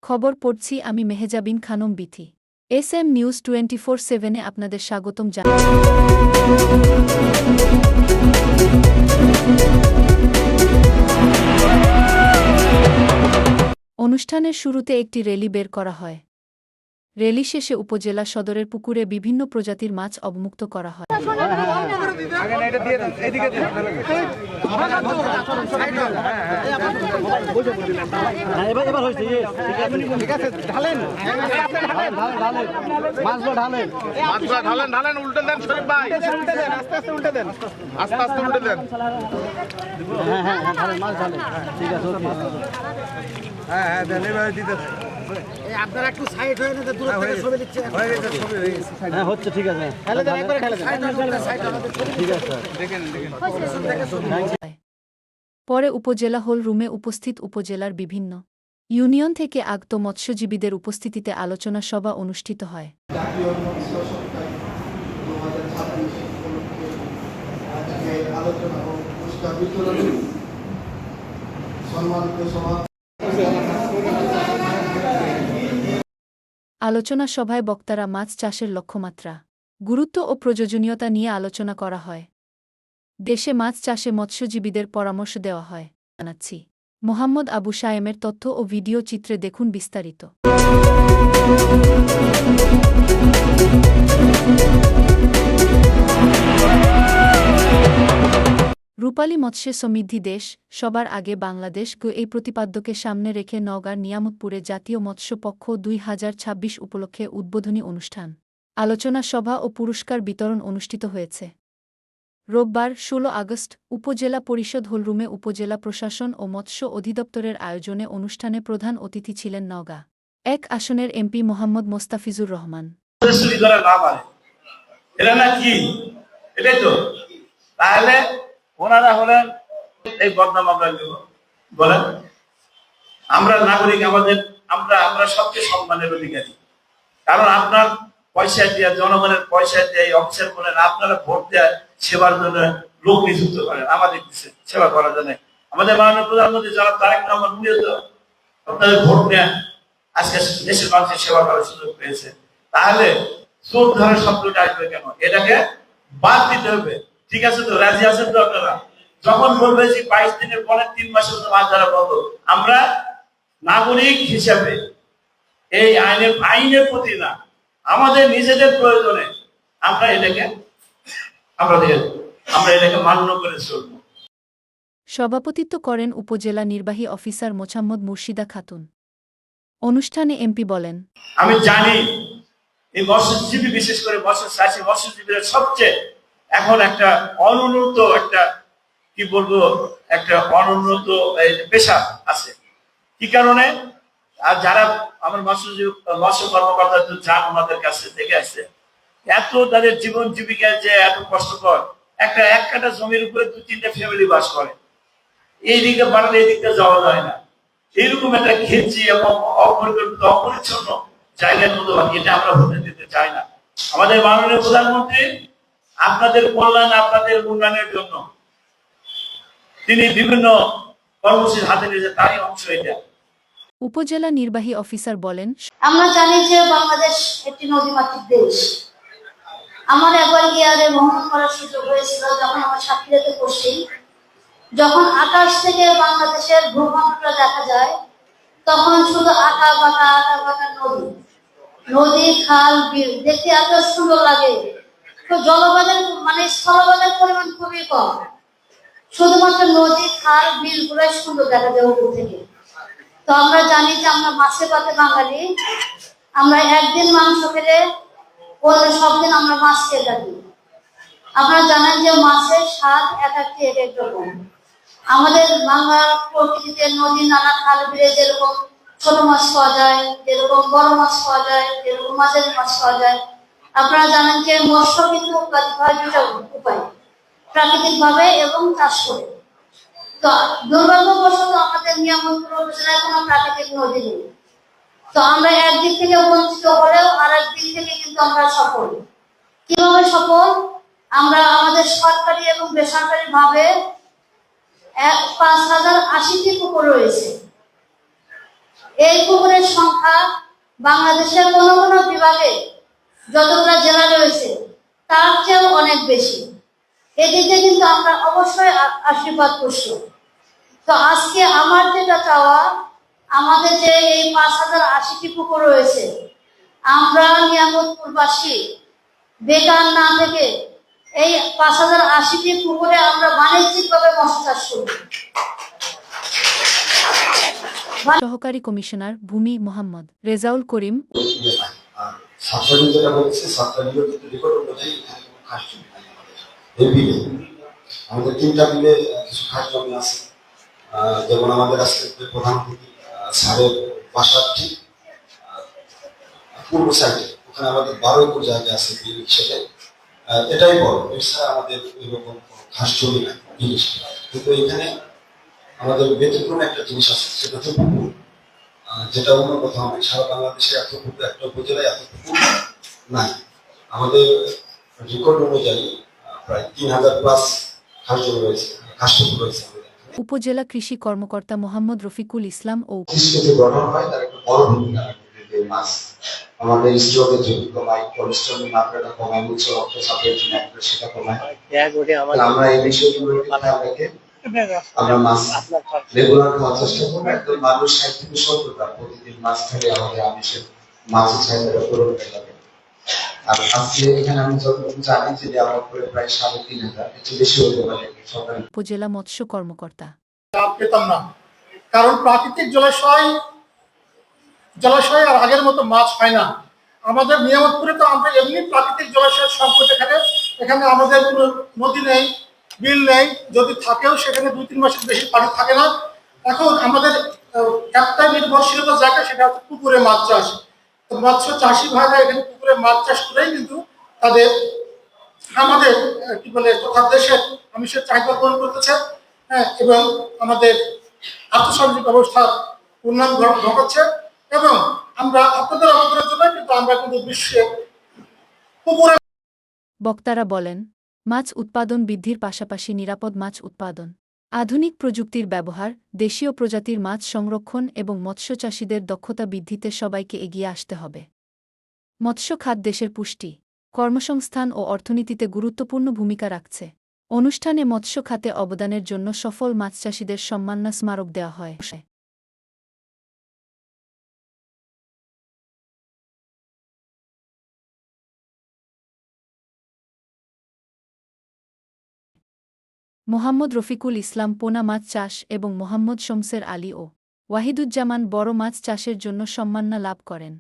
খবর পড়ছি আমি মেহেজাবিন খানম বিথি। এসএম নিউজ 24/7-এ আপনাদের স্বাগতম জানাই। অনুষ্ঠানের শুরুতে একটি র্যালি বের করা হয়। র্যালি শেষে উপজেলা সদরের পুকুরে বিভিন্ন প্রজাতির মাছ অবমুক্ত করা হয়। আপনারা একটু সাইড হয়ে না, দূর থেকে ছবি দিচ্ছে হচ্ছে। ঠিক আছে, পরে উপজেলা হল রুমে উপস্থিত উপজেলার বিভিন্ন ইউনিয়ন থেকে আগত মৎস্যজীবীদের উপস্থিতিতে আলোচনা সভা অনুষ্ঠিত হয়। আলোচনা সভায় বক্তারা মাছ চাষের লক্ষ্যমাত্রা, গুরুত্ব ও প্রয়োজনীয়তা নিয়ে আলোচনা করা হয়। দেশে মাছ চাষে মৎস্যজীবীদের পরামর্শ দেওয়া হয়। জানাচ্ছি মোহাম্মদ আবু সায়েমের তথ্য ও ভিডিও চিত্রে দেখুন বিস্তারিত। রূপালী মৎস্যে সমৃদ্ধি দেশ, সবার আগে বাংলাদেশ এই প্রতিপাদ্যকে সামনে রেখে নওগাঁর নিয়ামতপুরে জাতীয় মৎস্য পক্ষ 2026 উপলক্ষে উদ্বোধনী অনুষ্ঠান, আলোচনা সভা ও পুরস্কার বিতরণ অনুষ্ঠিত হয়েছে। রোববার 16 আগস্ট উপজেলা পরিষদ হলরুমে উপজেলা প্রশাসন ও মৎস্য অধিদপ্তরের আয়োজনে অনুষ্ঠানে প্রধান অতিথি ছিলেন নওগাঁ 1 আসনের এমপি মোহাম্মদ মোস্তাফিজুর রহমান। তাহলে ওনারা হলেন এই বদনাম আমরা বলেন, আমরা নাগরিক, আমরা সবচেয়ে সম্মানের অধিকারী। কারণ আপনার পয়সা দিয়ে, জনগণের পয়সা দিয়ে এই অফিসার বলেন, আপনারা ভোট দেয় সেবার জন্য লোক নিযুক্ত করেন আমাদের সেবা করার জন্য। আমাদের মাননীয় প্রধানমন্ত্রী জনাব তারেক রহমান আপনাদের ভোট নেন, আজকে দেশের মানুষের সেবা করার সুযোগ পেয়েছে। তাহলে চোর ধরার শব্দটা আসবে কেন? এটাকে বাদ দিতে হবে। ঠিক আছে তো, রাজি আছেন তো আপনারা? যখন বলবে যে 22 দিনের পরে 3 মাসের মতো মাছ ধরা বন্ধ, আমরা নাগরিক হিসাবে এই আইনের প্রতি না, আমাদের নিজেদের প্রয়োজনে আমরা এটাকে মান্য করে চলব। সভাপতিত্ব করেন উপজেলা নির্বাহী অফিসার মোছাম্মদ মুর্শিদা খাতুন। অনুষ্ঠানে এমপি বলেন, আমি জানি এই মৎস্যজীবী, বিশেষ করে মৎস্যচাষী মৎস্যজীবীরা সবচেয়ে এখন একটা অনুন্নত অনুন্নত পেশা আছে। কি কারণে? আর যারা আমার মৎস্য কর্মকর্তা যান ওনাদের কাছে দেখে আসছে, এত তাদের জীবন জীবিকা যে এত কষ্টকর। এক কাঠা জমির উপরে 2-3টা ফ্যামিলি বাস করে, এই দিকে বাড়ালে এই দিকটা যাওয়া যায় না। এইরকম একটা ঘেঁচি এবং অপরিকল্পিত অপরিচ্ছন্ন জায়গার মতো এটা আমরা হতে দিতে চাই না। আমাদের মাননীয় প্রধানমন্ত্রী আপনাদের কল্যাণ, আপনাদের উন্নয়নের জন্য তিনি বিভিন্ন কর্মসূচি হাতে নিয়েছে, তারই অংশ এটা। উপজেলা নির্বাহী অফিসার বলেন, আমরা জানি যে বাংলাদেশ একটি নদীমাতৃক দেশ। আমার একবার গিয়ারে ভ্রমণ করার সুযোগ হয়েছিল যখন আমার সাতক্ষীরাতে পড়ছি। যখন আকাশ থেকে বাংলাদেশের ভূখণ্ডটা দেখা যায়, তখন শুধু আঁকা বাঁকা নদী, খাল, বিল দেখতে এত সুন্দর লাগে। তো জলবায়ুর স্থলবায়ুর পরিমাণ খুবই কম, শুধুমাত্র নদী, খাল, বিল গুলাই সুন্দর দেখা যায় উপর থেকে। তো আমরা জানি যে আমরা মাছে ভাতে বাঙালি, আমরা একদিন মাংস খেলে অন্য সব দিন আমরা মাছ খেয়ে থাকি। আপনারা জানেন যে মাছের স্বাদ এক এক রকম। আমাদের বাংলার প্রকৃতিতে নদী, নালা, খাল, বিলে যেরকম ছোট মাছ পাওয়া যায়, যেরকম বড় মাছ পাওয়া যায়, যেরকম মাঝারি মাছ পাওয়া যায়। আপনারা জানেন যে মৎস্য কিন্তু উৎপাদিত হয় 2টা উপায়, প্রাকৃতিক ভাবে এবং চাষ করে। তো দুর্ভাগ্যবশত আমাদের নিয়ামতপুর উপজেলায় কোনো প্রাকৃতিক নদী নেই। তো আমরা একদিক থেকে বঞ্চিত হলেও আর একদিক থেকে কিন্তু আমরা সফল। কিভাবে সফল? আমরা আমাদের সরকারি এবং বেসরকারি ভাবে 5080টি পুকুর রয়েছে। এই পুকুরের সংখ্যা বাংলাদেশের কোনো কোনো বিভাগে যতগুলো জেলা রয়েছে তার চেয়েও অনেক বেশি। এদিকে কিন্তু আমরা অবশ্যই আশীর্বাদ করছি। তো আজকে আমার যেটা চাওয়া, আমাদের যে এই 5080টি পুকুর রয়েছে, আমরা নিয়ামতপুরবাসী বেকার না থেকে এই 5080টি পুকুরে আমরা বাণিজ্যিকভাবে মৎস্য চাষ করব। সহকারী কমিশনার ভূমি মোহাম্মদ রেজাউল করিম। সাতটানি যেটা বলেছে, সাতটানিও কিন্তু রেকর্ড অনুযায়ী এখানে কোনো খাস জমি নাই আমাদের। এই বিলে আমাদের 3টা বিলে কিছু খাস জমি আছে। যেমন আমাদের আজকে যে প্রধান অতিথি স্যারের বাসার ঠিক পূর্ব সাইডে, ওখানে আমাদের 12 একর জায়গা আছে বিল হিসেবে। এটাই বড়, এছাড়া আমাদের এরকম খাস জমি নাই বিল হিসেবে। কিন্তু এখানে আমাদের ব্যতিক্রম একটা জিনিস আছে, সেটা হচ্ছে পুকুর, যেটা অন্য কোথাও নেই। সারা বাংলাদেশে এত পুকুর, একটা উপজেলায় এত পুকুর নাই। আমাদের রেকর্ড অনুযায়ী প্রায় 3000+ খাস জমি রয়েছে, খাস পুকুর রয়েছে আমাদের এখানে। উপজেলা কৃষি কর্মকর্তা মোহাম্মদ রফিকুল ইসলাম ও যে গঠন হয় তার একটা বড় ভূমিকা রাখে মাছ। আমাদের স্ট্রোকের ঝুঁকি কমায়, কোলেস্ট্রলের মাত্রাটা কমায়, উচ্চ রক্তচাপের জন্য একটা সেটা কমায়। আমরা এই বিষয়গুলো মাথায় রেখে আমরা মাছ রেগুলার খাওয়ার চেষ্টা করবো। একদম মানুষ 60 থেকে 70টা প্রতিদিন মাছ খেলে আমাদের আমিষের মাছের চাহিদাটা পূরণ হয়ে যাবে। আর আজকে এখানে আমি যতটুকু জানি যে আমার প্রায় 3500, একটু বেশি হতে পারে সরকারি। উপজেলা মৎস্য কর্মকর্তা পেতাম না, কারণ প্রাকৃতিক জলাশয় আর আগের মতো মাছ হয় না। আমাদের নিয়ামতপুরে তো আমরা এমনি প্রাকৃতিক জলাশয়ের সংকট, এখানে আমাদের কোনো নদী নেই, বিল নেই, যদি থাকেও সেখানে 2-3 মাসের বেশি পানি থাকে না। এখন আমাদের একটাই নির্ভরশীলতার জায়গা, সেটা হচ্ছে পুকুরে মাছ চাষ। তো মৎস্য চাষি ভাইরা এখানে পুকুরে মাছ চাষ করেই কিন্তু তাদের আমাদের কি বলে তথা দেশের আমিষের চাহিদা পূরণ করতেছে, হ্যাঁ, এবং আমাদের আর্থসামাজিক অবস্থার উন্নয়ন ঘটাচ্ছে। এবং আমরা আপনাদের অবদানের জন্য কিন্তু আমরা কিন্তু বিশ্বে পুকুরে। বক্তারা বলেন, মাছ উৎপাদন বৃদ্ধির পাশাপাশি নিরাপদ মাছ উৎপাদন, আধুনিক প্রযুক্তির ব্যবহার, দেশীয় প্রজাতির মাছ সংরক্ষণ এবং মৎস্যচাষীদের দক্ষতা বৃদ্ধিতে সবাইকে এগিয়ে আসতে হবে। মৎস্য খাত দেশের পুষ্টি, কর্মসংস্থান ও অর্থনীতিতে গুরুত্বপূর্ণ ভূমিকা রাখছে। অনুষ্ঠানে মৎস্য খাতে অবদানের জন্য সফল মাছচাষীদের সম্মাননা স্মারক দেওয়া হয়। মোহাম্মদ রফিকুল ইসলাম পোনা মাছ চাষ এবং মোহাম্মদ শমসের আলী ও ওয়াহিদুজ্জামান বড় মাছ চাষের জন্য সম্মাননা লাভ করেন।